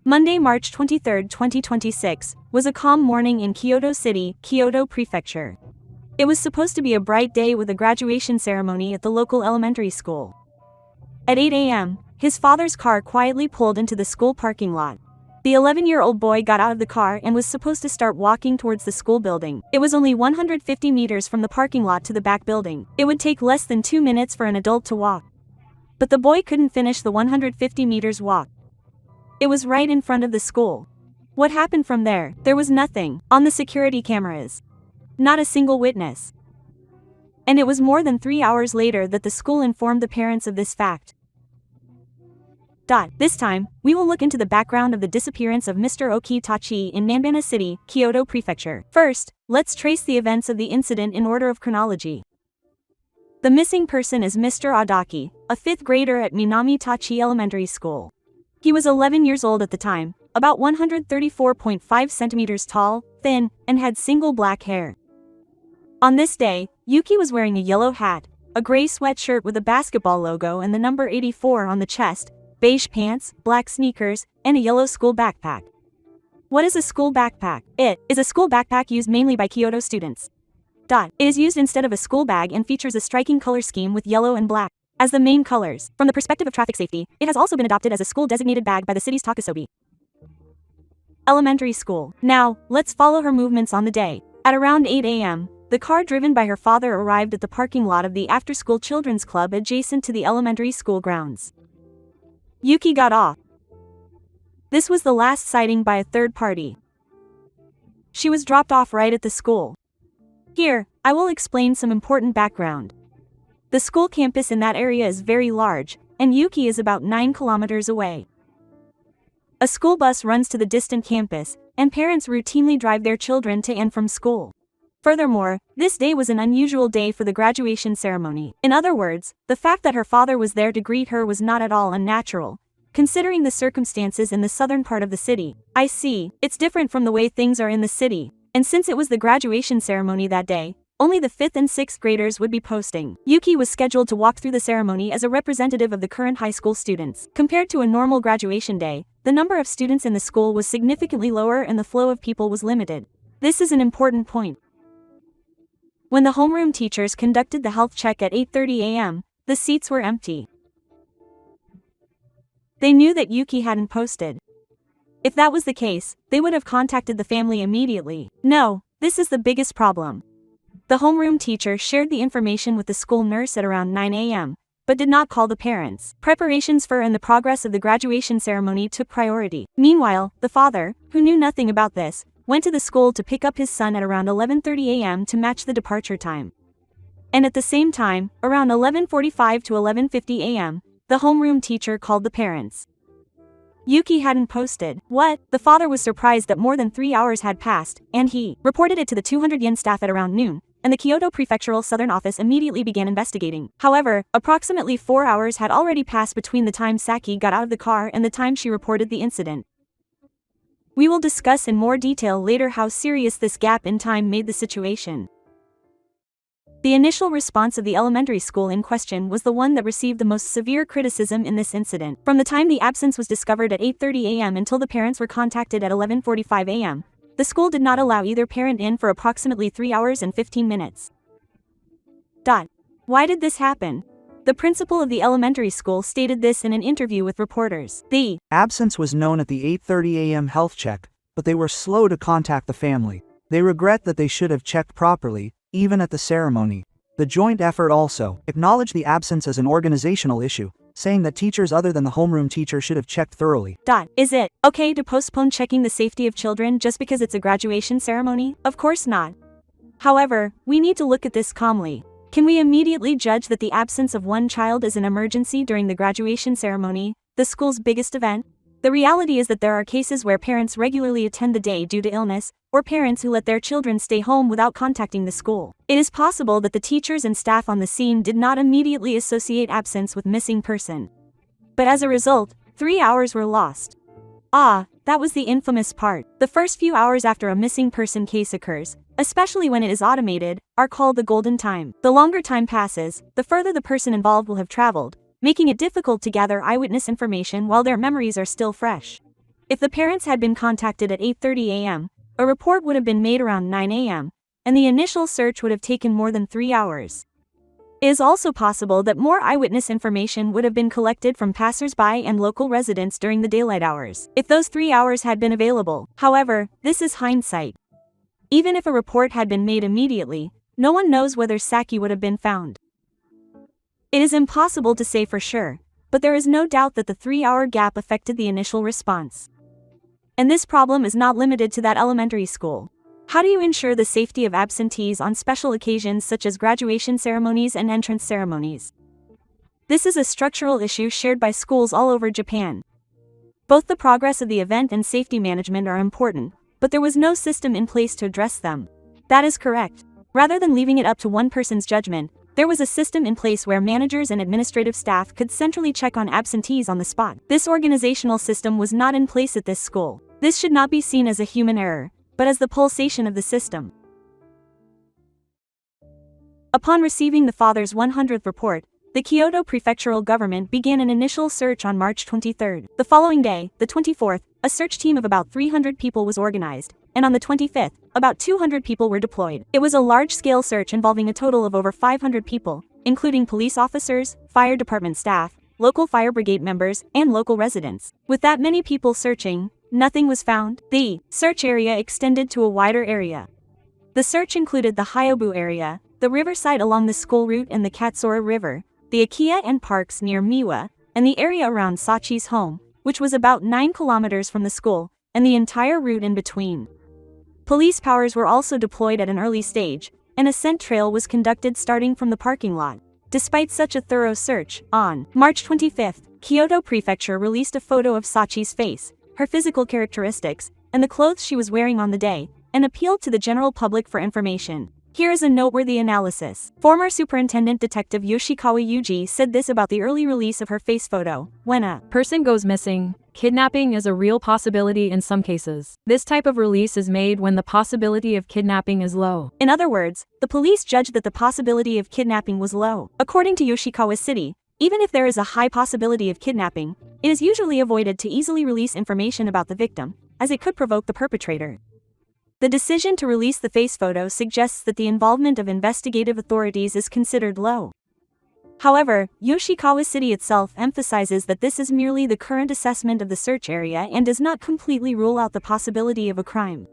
Monday, March 23, 2026, was a calm morning in Kyoto City, Kyoto Prefecture. It was supposed to be a bright day with a graduation ceremony at the local elementary school. At 8 a.m., his father's car quietly pulled into the school parking lot. The 11-year-old boy got out of the car and was supposed to start walking towards the school building. It was only 150 meters from the parking lot to the back building. It would take less than 2 minutes for an adult to walk. But the boy couldn't finish the 150 meters walk. It was right in front of the school. What happened from there? There was nothing on the security cameras. Not a single witness. And it was more than 3 hours later that the school informed the parents of this fact. This time, we will look into the background of the disappearance of Mr. Oki Tachi in Nanbana City, Kyoto Prefecture. First, let's trace the events of the incident in order of chronology. The missing person is Mr. Adaki, a 5th grader at Minami Tachi Elementary School. He was 11 years old at the time, about 134.5 centimeters tall, thin, and had single black hair. On this day, Yuki was wearing a yellow hat, a gray sweatshirt with a basketball logo and the number 84 on the chest, beige pants, black sneakers, and a yellow school backpack. What is a school backpack? It is a school backpack used mainly by Kyoto students. It is used instead of a school bag and features a striking color scheme with yellow and black as the main colors. From the perspective of traffic safety, it has also been adopted as a school-designated bag by the city's Takasobi Elementary School. Now, let's follow her movements on the day. At around 8 a.m., the car driven by her father arrived at the parking lot of the after-school children's club adjacent to the elementary school grounds. Yuki got off. This was the last sighting by a third party. She was dropped off right at the school. Here, I will explain some important background. The school campus in that area is very large, and Yuki is about 9 kilometers away. A school bus runs to the distant campus, and parents routinely drive their children to and from school. Furthermore, this day was an unusual day for the graduation ceremony. In other words, the fact that her father was there to greet her was not at all unnatural, considering the circumstances in the southern part of the city. I see, it's different from the way things are in the city, and since it was the graduation ceremony that day, only the 5th and 6th graders would be posting. Yuki was scheduled to walk through the ceremony as a representative of the current high school students. Compared to a normal graduation day, the number of students in the school was significantly lower and the flow of people was limited. This is an important point. When the homeroom teachers conducted the health check at 8:30 a.m., the seats were empty. They knew that Yuki hadn't posted. If that was the case, they would have contacted the family immediately. No, this is the biggest problem. The homeroom teacher shared the information with the school nurse at around 9 a.m., but did not call the parents. Preparations for and the progress of the graduation ceremony took priority. Meanwhile, the father, who knew nothing about this, went to the school to pick up his son at around 11:30 a.m. to match the departure time. And at the same time, around 11:45 to 11:50 a.m., the homeroom teacher called the parents. Yuki hadn't posted. What? The father was surprised that more than 3 hours had passed, and he reported it to the 200 yen staff at around noon, and the Kyoto Prefectural Southern Office immediately began investigating. However, approximately 4 hours had already passed between the time Saki got out of the car and the time she reported the incident. We will discuss in more detail later how serious this gap in time made the situation. The initial response of the elementary school in question was the one that received the most severe criticism in this incident. From the time the absence was discovered at 8:30 a.m. until the parents were contacted at 11:45 a.m., the school did not allow either parent in for approximately 3 hours and 15 minutes. Why did this happen? The principal of the elementary school stated this in an interview with reporters. The absence was known at the 8:30 a.m. health check, but they were slow to contact the family. They regret that they should have checked properly, even at the ceremony. The joint effort also acknowledged the absence as an organizational issue, saying that teachers other than the homeroom teacher should have checked thoroughly. Is it okay to postpone checking the safety of children just because it's a graduation ceremony? Of course not. However, we need to look at this calmly. Can we immediately judge that the absence of one child is an emergency during the graduation ceremony, the school's biggest event? The reality is that there are cases where parents regularly attend the day due to illness, or parents who let their children stay home without contacting the school. It is possible that the teachers and staff on the scene did not immediately associate absence with missing person. But as a result, 3 hours were lost. That was the infamous part. The first few hours after a missing person case occurs, especially when it is automated, are called the golden time. The longer time passes, the further the person involved will have traveled, making it difficult to gather eyewitness information while their memories are still fresh. If the parents had been contacted at 8:30 a.m., a report would have been made around 9 a.m., and the initial search would have taken more than 3 hours. It is also possible that more eyewitness information would have been collected from passers-by and local residents during the daylight hours, if those 3 hours had been available. However, this is hindsight. Even if a report had been made immediately, no one knows whether Saki would have been found. It is impossible to say for sure, but there is no doubt that the 3-hour gap affected the initial response. And this problem is not limited to that elementary school. How do you ensure the safety of absentees on special occasions such as graduation ceremonies and entrance ceremonies? This is a structural issue shared by schools all over Japan. Both the progress of the event and safety management are important, but there was no system in place to address them. That is correct. Rather than leaving it up to one person's judgment, there was a system in place where managers and administrative staff could centrally check on absentees on the spot. This organizational system was not in place at this school. This should not be seen as a human error, but as the pulsation of the system. Upon receiving the father's 100th report, the Kyoto prefectural government began an initial search on March 23. The following day, the 24th, a search team of about 300 people was organized, and on the 25th, about 200 people were deployed. It was a large-scale search involving a total of over 500 people, including police officers, fire department staff, local fire brigade members, and local residents. With that many people searching, nothing was found. The search area extended to a wider area. The search included the Hyobu area, the riverside along the school route and the Katsura River, the Akiya and parks near Miwa, and the area around Sachi's home, which was about 9 kilometers from the school, and the entire route in between. Police powers were also deployed at an early stage, and a scent trail was conducted starting from the parking lot. Despite such a thorough search, on March 25, Kyoto Prefecture released a photo of Sachi's face, her physical characteristics, and the clothes she was wearing on the day, and appealed to the general public for information. Here is a noteworthy analysis. Former Superintendent Detective Yoshikawa Yuji said this about the early release of her face photo: when a person goes missing, kidnapping is a real possibility in some cases. This type of release is made when the possibility of kidnapping is low. In other words, the police judged that the possibility of kidnapping was low. According to Yoshikawa City, even if there is a high possibility of kidnapping, it is usually avoided to easily release information about the victim, as it could provoke the perpetrator. The decision to release the face photo suggests that the involvement of investigative authorities is considered low. However, Yoshikawa City itself emphasizes that this is merely the current assessment of the search area and does not completely rule out the possibility of a crime.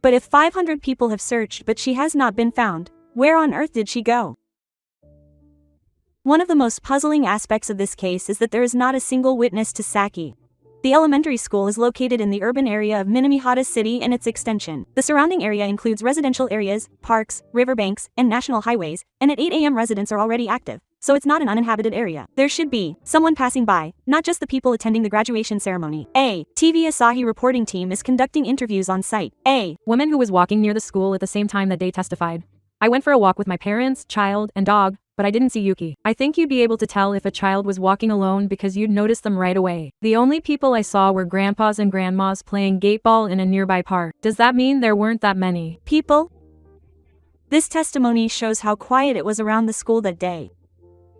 But if 500 people have searched but she has not been found, where on earth did she go? One of the most puzzling aspects of this case is that there is not a single witness to Saki. The elementary school is located in the urban area of Minamihara City and its extension. The surrounding area includes residential areas, parks, riverbanks, and national highways, and at 8 a.m. residents are already active, so it's not an uninhabited area. There should be someone passing by, not just the people attending the graduation ceremony. A TV Asahi reporting team is conducting interviews on site. A woman who was walking near the school at the same time that day testified. I went for a walk with my parents, child, and dog, but I didn't see Yuki. I think you'd be able to tell if a child was walking alone because you'd notice them right away. The only people I saw were grandpas and grandmas playing gateball in a nearby park. Does that mean there weren't that many people? This testimony shows how quiet it was around the school that day.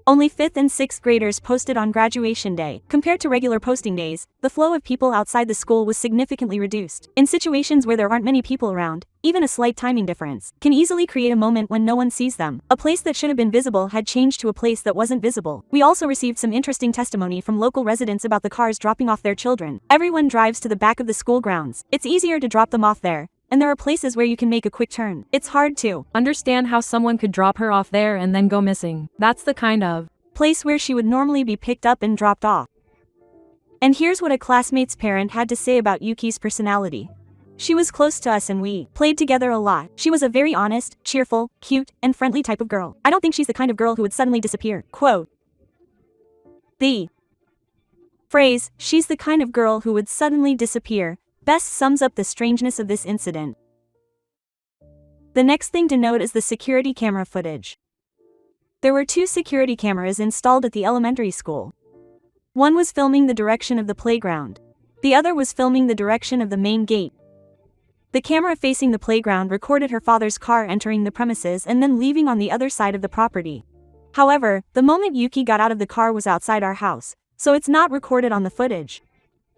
Only 5th and 6th graders posted on graduation day. Compared to regular posting days, the flow of people outside the school was significantly reduced. In situations where there aren't many people around, even a slight timing difference can easily create a moment when no one sees them. A place that should have been visible had changed to a place that wasn't visible. We also received some interesting testimony from local residents about the cars dropping off their children. Everyone drives to the back of the school grounds. It's easier to drop them off there, and there are places where you can make a quick turn. It's hard to understand how someone could drop her off there and then go missing. That's the kind of place where she would normally be picked up and dropped off. And here's what a classmate's parent had to say about Yuki's personality. She was close to us and we played together a lot. She was a very honest, cheerful, cute, and friendly type of girl. I don't think she's the kind of girl who would suddenly disappear. Quote. The phrase, "she's the kind of girl who would suddenly disappear," best sums up the strangeness of this incident. The next thing to note is the security camera footage. There were 2 security cameras installed at the elementary school. One was filming the direction of the playground. The other was filming the direction of the main gate. The camera facing the playground recorded her father's car entering the premises and then leaving on the other side of the property. However, the moment Yuki got out of the car was outside our house, so it's not recorded on the footage.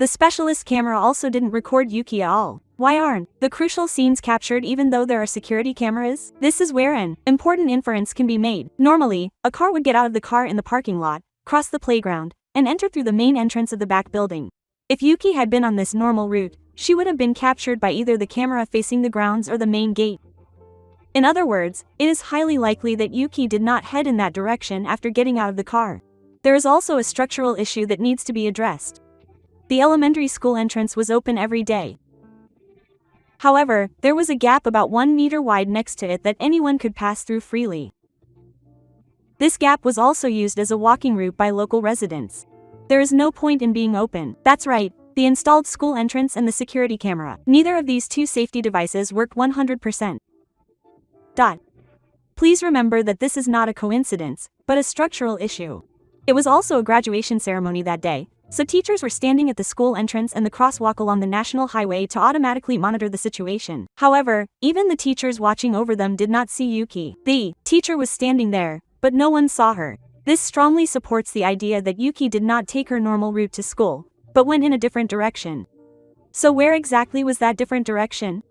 The specialist camera also didn't record Yuki at all. Why aren't the crucial scenes captured even though there are security cameras? This is where an important inference can be made. Normally, a car would get out of the car in the parking lot, cross the playground, and enter through the main entrance of the back building. If Yuki had been on this normal route, she would have been captured by either the camera facing the grounds or the main gate. In other words, it is highly likely that Yuki did not head in that direction after getting out of the car. There is also a structural issue that needs to be addressed. The elementary school entrance was open every day. However, there was a gap about 1 meter wide next to it that anyone could pass through freely. This gap was also used as a walking route by local residents. There is no point in being open. That's right, the installed school entrance and the security camera. Neither of these two safety devices worked 100%. Please remember that this is not a coincidence, but a structural issue. It was also a graduation ceremony that day, so teachers were standing at the school entrance and the crosswalk along the national highway to automatically monitor the situation. However, even the teachers watching over them did not see Yuki. The teacher was standing there, but no one saw her. This strongly supports the idea that Yuki did not take her normal route to school, but went in a different direction. So where exactly was that different direction?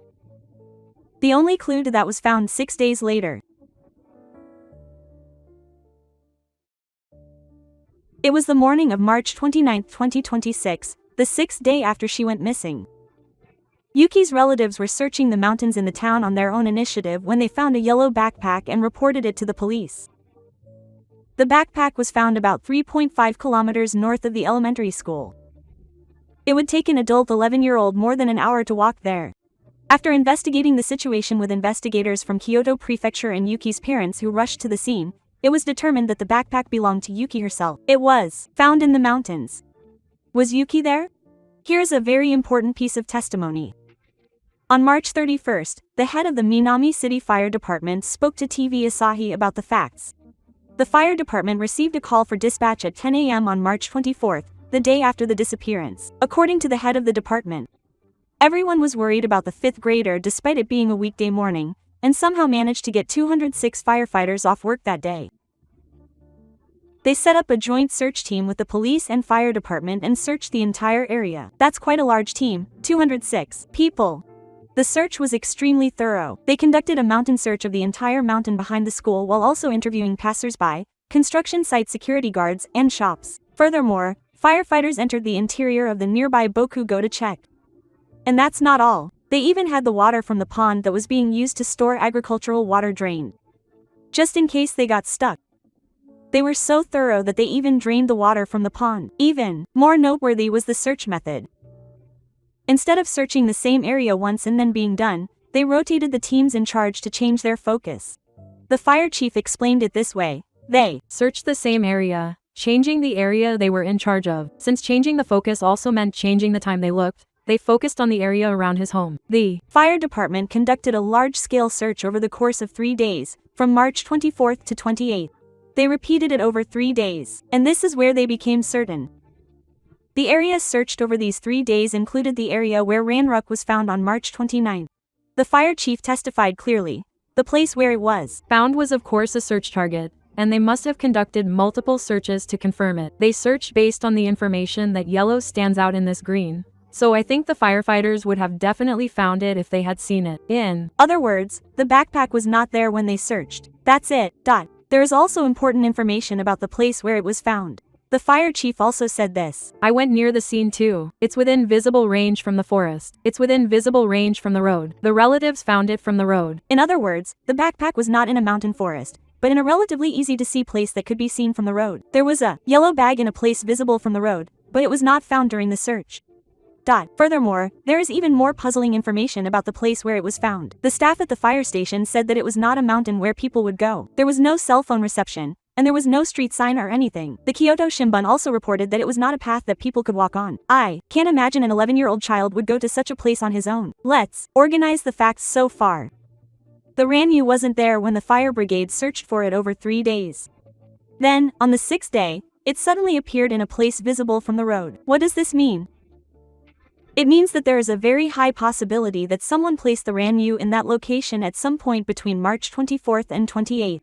The only clue to that was found 6 days later. It was the morning of March 29, 2026, the 6th day after she went missing. Yuki's relatives were searching the mountains in the town on their own initiative when they found a yellow backpack and reported it to the police. The backpack was found about 3.5 kilometers north of the elementary school. It would take an adult 11-year-old more than an hour to walk there. After investigating the situation with investigators from Kyoto Prefecture and Yuki's parents who rushed to the scene, it was determined that the backpack belonged to Yuki herself. It was found in the mountains. Was Yuki there? Here's a very important piece of testimony. On March 31st, the head of the Minami City Fire Department spoke to TV Asahi about the facts. The fire department received a call for dispatch at 10 a.m. on March 24th, the day after the disappearance. According to the head of the department, everyone was worried about the 5th grader despite it being a weekday morning, and somehow managed to get 206 firefighters off work that day. They set up a joint search team with the police and fire department and searched the entire area. That's quite a large team, 206 people. The search was extremely thorough. They conducted a mountain search of the entire mountain behind the school while also interviewing passers-by, construction site security guards, and shops. Furthermore, firefighters entered the interior of the nearby Bokugo to check. And that's not all. They even had the water from the pond that was being used to store agricultural water drained, just in case they got stuck. They were so thorough that they even drained the water from the pond. Even more noteworthy was the search method. Instead of searching the same area once and then being done, they rotated the teams in charge to change their focus. The fire chief explained it this way: they searched the same area, changing the area they were in charge of. Since changing the focus also meant changing the time they looked, they focused on the area around his home. The fire department conducted a large-scale search over the course of 3 days, from March 24th to 28th. They repeated it over 3 days, and this is where they became certain. The areas searched over these 3 days included the area where Ranruk was found on March 29th. The fire chief testified clearly. The place where it was found was of course a search target, and they must have conducted multiple searches to confirm it. They searched based on the information that yellow stands out in this green. So I think the firefighters would have definitely found it if they had seen it. In other words, the backpack was not there when they searched. That's it. There is also important information about the place where it was found. The fire chief also said this: I went near the scene too. It's within visible range from the forest. It's within visible range from the road. The relatives found it from the road. In other words, the backpack was not in a mountain forest, but in a relatively easy to see place that could be seen from the road. There was a yellow bag in a place visible from the road, but it was not found during the search. Furthermore, there is even more puzzling information about the place where it was found. The staff at the fire station said that it was not a mountain where people would go. There was no cell phone reception, and there was no street sign or anything. The Kyoto Shimbun also reported that it was not a path that people could walk on. I can't imagine an 11-year-old child would go to such a place on his own. Let's organize the facts so far. The Ranyu wasn't there when the fire brigade searched for it over 3 days. Then, on the 6th day, it suddenly appeared in a place visible from the road. What does this mean? It means that there is a very high possibility that someone placed the Ranyu in that location at some point between March 24th and 28th.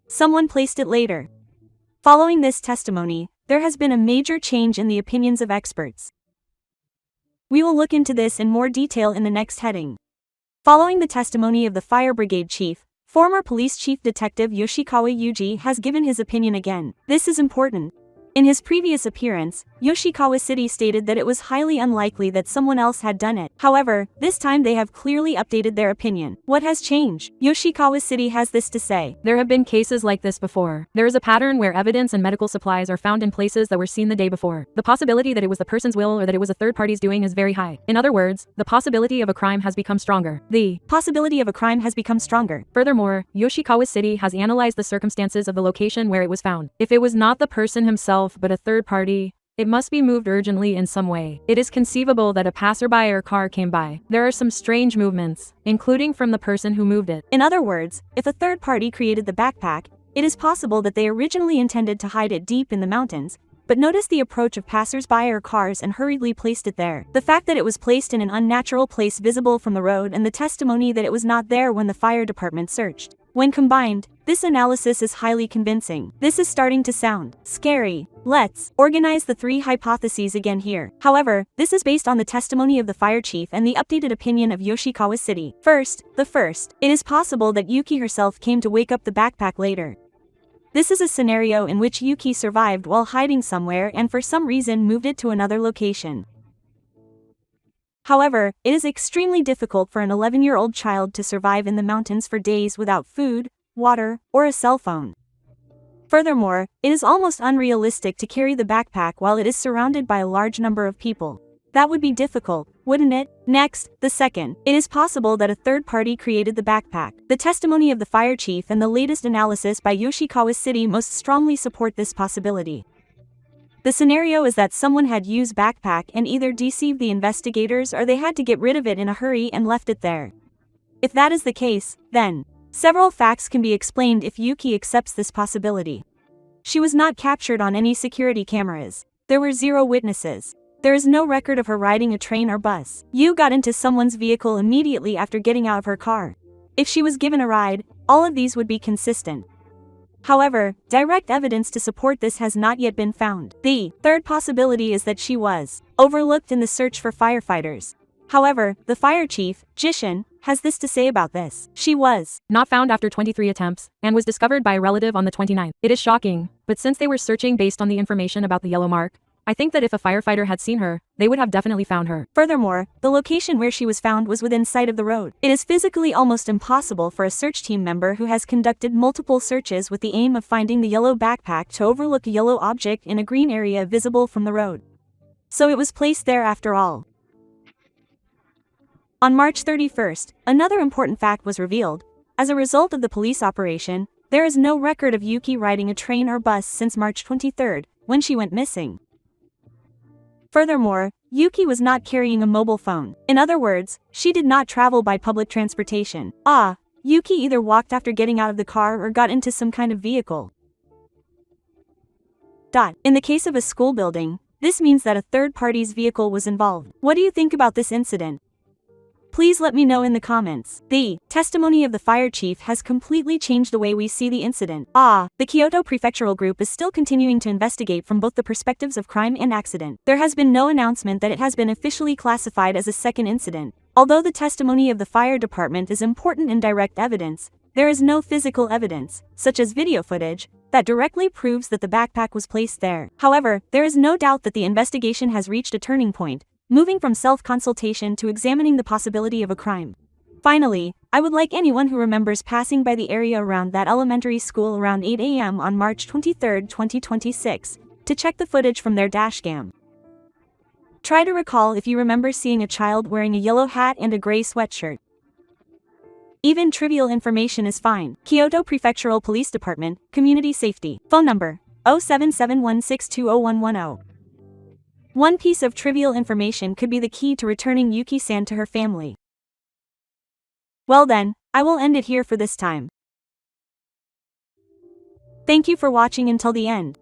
Someone placed it later. Following this testimony, there has been a major change in the opinions of experts. We will look into this in more detail in the next heading. Following the testimony of the fire brigade chief, former police chief detective Yoshikawa Yuji has given his opinion again. This is important. In his previous appearance, Yoshikawa City stated that it was highly unlikely that someone else had done it. However, this time they have clearly updated their opinion. What has changed? Yoshikawa City has this to say. There have been cases like this before. There is a pattern where evidence and medical supplies are found in places that were seen the day before. The possibility that it was the person's will or that it was a third party's doing is very high. In other words, the possibility of a crime has become stronger. The possibility of a crime has become stronger. Furthermore, Yoshikawa City has analyzed the circumstances of the location where it was found. If it was not the person himself but a third party, it must be moved urgently in some way. It is conceivable that a passerby or car came by. There are some strange movements, including from the person who moved it. In other words, if a third party created the backpack, it is possible that they originally intended to hide it deep in the mountains, but noticed the approach of passers-by or cars and hurriedly placed it there. The fact that it was placed in an unnatural place visible from the road and the testimony that it was not there when the fire department searched. When combined, this analysis is highly convincing. This is starting to sound scary. Let's organize the three hypotheses again here. However, this is based on the testimony of the fire chief and the updated opinion of Yoshikawa City. First, it is possible that Yuki herself came to wake up the backpack later. This is a scenario in which Yuki survived while hiding somewhere and for some reason moved it to another location. However, it is extremely difficult for an 11-year-old child to survive in the mountains for days without food, water, or a cell phone. Furthermore, it is almost unrealistic to carry the backpack while it is surrounded by a large number of people. That would be difficult, wouldn't it? Next, it is possible that a third party created the backpack. The testimony of the fire chief and the latest analysis by Yoshikawa City most strongly support this possibility. The scenario is that someone had used backpack and either deceived the investigators or they had to get rid of it in a hurry and left it there. If that is the case, then several facts can be explained if Yuki accepts this possibility. She was not captured on any security cameras. There were 0 witnesses. There is no record of her riding a train or bus. Yu got into someone's vehicle immediately after getting out of her car. If she was given a ride, all of these would be consistent. However, direct evidence to support this has not yet been found. The third possibility is that she was overlooked in the search for firefighters. However, the fire chief, Jishin, has this to say about this. She was not found after 23 attempts, and was discovered by a relative on the 29th. It is shocking, but since they were searching based on the information about the yellow mark, I think that if a firefighter had seen her, they would have definitely found her. Furthermore, the location where she was found was within sight of the road. It is physically almost impossible for a search team member who has conducted multiple searches with the aim of finding the yellow backpack to overlook a yellow object in a green area visible from the road. So it was placed there after all. On March 31st, another important fact was revealed. As a result of the police operation, there is no record of Yuki riding a train or bus since March 23rd, when she went missing. Furthermore, Yuki was not carrying a mobile phone. In other words, she did not travel by public transportation. Yuki either walked after getting out of the car or got into some kind of vehicle. In the case of a school building, this means that a third party's vehicle was involved. What do you think about this incident? Please let me know in the comments. The testimony of the fire chief has completely changed the way we see the incident. The Kyoto Prefectural Group is still continuing to investigate from both the perspectives of crime and accident. There has been no announcement that it has been officially classified as a second incident. Although the testimony of the fire department is important in direct evidence, there is no physical evidence, such as video footage, that directly proves that the backpack was placed there. However, there is no doubt that the investigation has reached a turning point, moving from self-consultation to examining the possibility of a crime. Finally, I would like anyone who remembers passing by the area around that elementary school around 8 a.m. on March 23, 2026, to check the footage from their dashcam. Try to recall if you remember seeing a child wearing a yellow hat and a gray sweatshirt. Even trivial information is fine. Kyoto Prefectural Police Department, Community Safety. Phone number, 0771620110. One piece of trivial information could be the key to returning Yuki-san to her family. Well then, I will end it here for this time. Thank you for watching until the end.